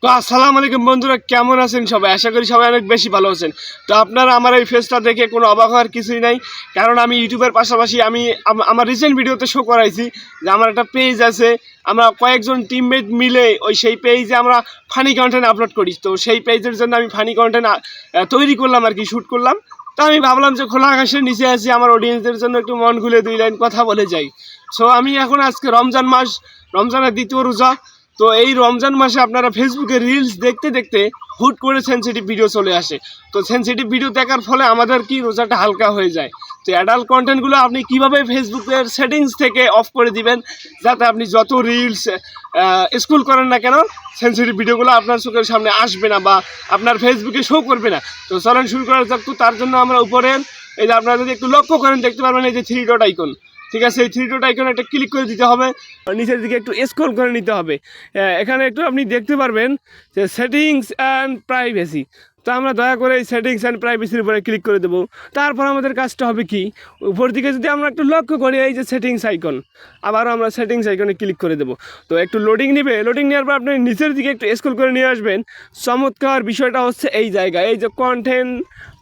তো আসসালামু আলাইকুম বন্ধুরা, কেমন আছেন সবাই? আশা করি সবাই অনেক বেশি ভালো আছেন। তো আপনারা আমার এই ফেসটা দেখে কোনো অবাক হওয়ার কিছুই নাই, কারণ আমি ইউটিউবের পাশাপাশি আমি আমার রিসেন্ট ভিডিওতে শো করাইছি যে আমার একটা পেজ আছে। আমরা কয়েকজন টিমমেট মিলে সেই পেজে আমরা ফানি কন্টেন্ট আপলোড করি। তো সেই পেজের জন্য আমি ফানি কন্টেন্ট তৈরি করলাম আর কি, শ্যুট করলাম। তো আমি ভাবলাম যে খোলা আকাশের নিচে আছি, আমার অডিয়েন্সদের জন্য একটু মন খুলে 2 লাইন কথা বলে যাই। সো আমি এখন আজকে রমজান মাস, রমজানের দ্বিতীয় রোজা। তো এই রমজান মাসে আপনারা ফেসবুকে রিলস দেখতে দেখতে হুট করে সেনসিটিভ ভিডিও চলে আসে। তো সেনসিটিভ ভিডিও দেখার ফলে আমাদের কি রোজাটা হালকা হয়ে যায়। তো অ্যাডাল্ট কন্টেন্টগুলো আপনি কিভাবে ফেসবুকের সেটিংস থেকে অফ করে দিবেন, যাতে আপনি যত রিলস স্ক্রল করেন না কেন সেনসিটিভ ভিডিওগুলো আপনার চোখের সামনে আসবে না বা আপনার ফেসবুকে শো করবে না। তো চলেন শুরু করা যাক। তো তার জন্য আমরা উপরের এই যে আপনারা যদি একটু লক্ষ্য করেন দেখতে পারবেন এই যে 3 ডট আইকন, ঠিক আছে, এই 3 ডট আইকনে একটা ক্লিক করে দিতে হবে, নিচের দিকে একটু স্ক্রল করে নিতে হবে। এখানে একটু আপনি দেখতে পারবেন যে সেটিংস অ্যান্ড প্রাইভেসি। তো আমরা দয়া করে এই সেটিংস অ্যান্ড প্রাইভেসির উপরে ক্লিক করে দেবো। তারপর আমাদের কাজটা হবে কি, উপর দিকে যদি আমরা একটু লক্ষ্য করি এই যে সেটিংস আইকন, আবারও আমরা সেটিংস আইকনে ক্লিক করে দেবো। তো একটু লোডিং নেবে, লোডিং নেওয়ার পর আপনি নিচের দিকে একটু স্ক্রল করে নিয়ে আসবেন। চমৎকার বিষয়টা হচ্ছে এই জায়গায় এই যে কন্টেন্ট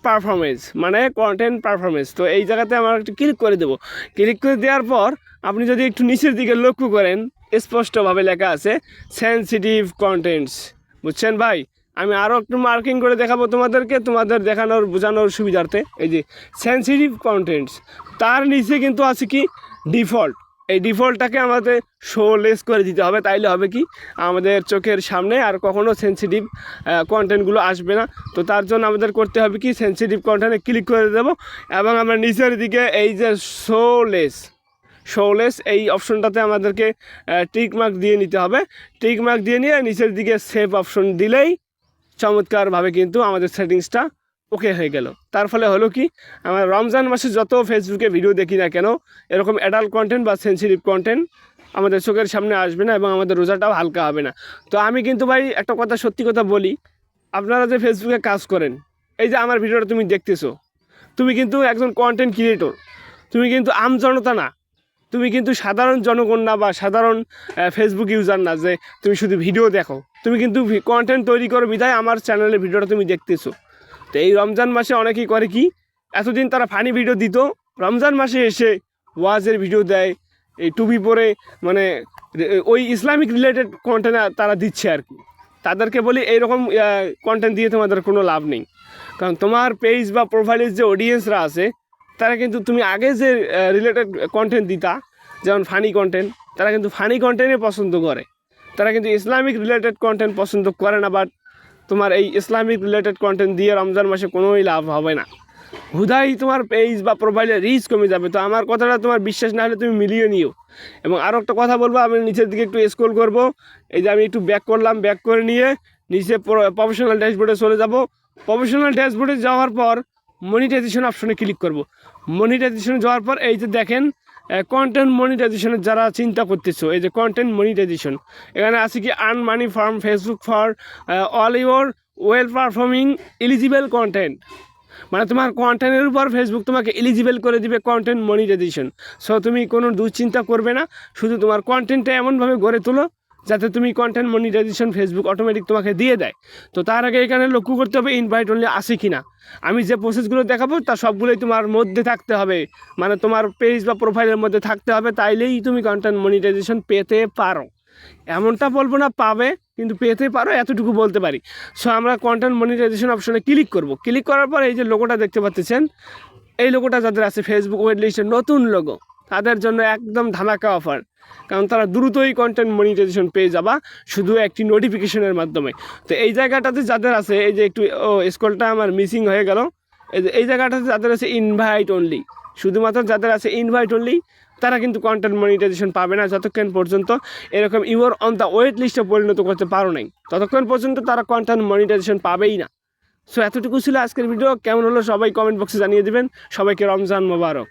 পারফরমেন্স, মানে কন্টেন্ট পারফরমেন্স। তো এই জায়গাতে আমরা একটু ক্লিক করে দেবো। ক্লিক করে দেওয়ার পর আপনি যদি একটু নিচের দিকে লক্ষ্য করেন স্পষ্টভাবে লেখা আছে সেনসিটিভ কন্টেন্টস। বুঝছেন ভাই? আমি আরও একটু মার্কিং করে দেখাবো তোমাদেরকে, তোমাদের দেখানোর বোঝানোর সুবিধার্থে। এই যে সেনসিটিভ কন্টেন্টস, তার নিচে কিন্তু আছে কি ডিফল্ট। এই ডিফল্টটাকে আমাদের শোলেস করে দিতে হবে, তাইলে হবে কি আমাদের চোখের সামনে আর কখনো সেনসিটিভ কন্টেন্টগুলো আসবে না। তো তার জন্য আমাদের করতে হবে কি সেনসিটিভ কন্টেন্টে ক্লিক করে দেবো এবং আমরা নিচের দিকে এই যে শোলেস এই অপশনটাতে আমাদেরকে টিক মার্ক দিয়ে নিতে হবে। টিক মার্ক দিয়ে নিয়ে নিচের দিকে সেভ অপশন দিলেই চমৎকারভাবে কিন্তু আমাদের সেটিংসটা ওকে হয়ে গেল। তার ফলে হলো কি, আমরা রমজান মাসে যত ফেসবুকে ভিডিও দেখি না কেন এরকম অ্যাডাল্ট কন্টেন্ট বা সেনসিটিভ কন্টেন্ট আমাদের চোখের সামনে আসবে না এবং আমাদের রোজাটাও হালকা হবে না। তো আমি কিন্তু ভাই একটা কথা, সত্যি কথা বলি, আপনারা যে ফেসবুকে কাজ করেন, এই যে আমার ভিডিওটা তুমি দেখতেছো, তুমি কিন্তু একজন কন্টেন্ট ক্রিয়েটর, তুমি কিন্তু আমজনতা না, তুমি কিন্তু সাধারণ জনগণ না বা সাধারণ ফেসবুক ইউজার না যে তুমি শুধু ভিডিও দেখো। তুমি কিন্তু কন্টেন্ট তৈরি করো বিধায় আমার চ্যানেলে ভিডিওটা তুমি দেখতেছো। তো এই রমজান মাসে অনেকেই করে কি, এতদিন তারা ফানি ভিডিও দিত, রমজান মাসে এসে ওয়াজের ভিডিও দেয়, এই টুপি পরে, মানে ওই ইসলামিক রিলেটেড কন্টেন্ট তারা দিচ্ছে আর কি। তাদেরকে বলি এইরকম কন্টেন্ট দিয়ে তোমাদের কোনো লাভ নেই, কারণ তোমার পেজ বা প্রোফাইলের যে অডিয়েন্সরা আছে তারা কিন্তু তুমি আগে যে রিলেটেড কন্টেন্ট দিতা, যেমন ফানি কন্টেন্ট, তারা কিন্তু ফানি কন্টেন্টই পছন্দ করে, তারা কিন্তু ইসলামিক রিলেটেড কন্টেন্ট পছন্দ করে না। বাট তোমার এই ইসলামিক রিলেটেড কন্টেন্ট দিয়ে রমজান মাসে কোনোই লাভ হবে না, হুদাই তোমার পেজ বা প্রোফাইলের রিচ কমে যাবে। তো আমার কথাটা তোমার বিশ্বাস না হলে তুমি মিলিয়ে নিও। এবং আরও একটা কথা বলবো, আমি নিচের দিকে একটু স্ক্রল করব, এই যে আমি একটু ব্যাক করলাম, ব্যাক করে নিয়ে নিচে প্রফেশনাল ড্যাশবোর্ডে চলে যাব। প্রফেশনাল ড্যাশবোর্ডে যাওয়ার পর মনিটাইজেশন অপশনে ক্লিক করব। মনিটাইজেশনে যাওয়ার পর এই যে দেখেন কন্টেন্ট মনিটাইজেশনের যারা চিন্তা করতেছো, এই যে কন্টেন্ট মনিটাইজেশন, এখানে আছে কি earn money from Facebook for all your well performing eligible content, মানে তোমার কন্টেন্টের উপর ফেসবুক তোমাকে এলিজিবল করে দিবে কন্টেন্ট মনিটাইজেশন। সো তুমি কোনো দুশ্চিন্তা করবে না, শুধু তোমার কন্টেন্টটা এমনভাবে গড়ে তোলো যাতে তুমি কন্টেন্ট মনিটাইজেশন ফেসবুক অটোমেটিক তোমাকে দিয়ে দেয়। তো তার আগে এখানে লক্ষ্য করতে হবে ইনভাইট অনলি আসে কি না। আমি যে প্রসেসগুলো দেখাবো তার সবগুলোই তোমার মধ্যে থাকতে হবে, মানে তোমার পেজ বা প্রোফাইলের মধ্যে থাকতে হবে, তাইলেই তুমি কন্টেন্ট মনিটাইজেশন পেতে পারো। এমনটা বলবো না পাবে, কিন্তু পেতে পারো এতটুকু বলতে পারি। সো আমরা কন্টেন্ট মনিটাইজেশন অপশনে ক্লিক করব। ক্লিক করার পর এই যে লোগোটা দেখতে পাচ্ছেন, এই লোগোটা যাদের আছে ফেসবুক ওয়েট লিস্টের নতুন লোগো, তাদের জন্য একদম ধামাকা অফার, কারণ তারা দ্রুতই কন্টেন্ট মনিটাইজেশন পেয়ে যাবা শুধু একটি নোটিফিকেশনের মাধ্যমে। তো এই জায়গাটাতে যাদের আছে, এই যে একটু স্ক্রলটা আমার মিসিং হয়ে গেল, এই জায়গাটাতে যাদের আছে ইনভাইট অনলি, শুধুমাত্র যাদের আছে ইনভাইট অনলি তারা কিন্তু কন্টেন্ট মনিটাইজেশন পাবে না যতক্ষণ পর্যন্ত এরকম ইউর অন দ্য ওয়েট লিস্টে পরিণত করতে পারো নাই, ততক্ষণ পর্যন্ত তারা কন্টেন্ট মনিটাইজেশন পাবেই না। সো এতটুকু ছিল আজকের ভিডিও। কেমন হলো সবাই কমেন্ট বক্সে জানিয়ে দেবেন। সবাইকে রমজান মোবারক।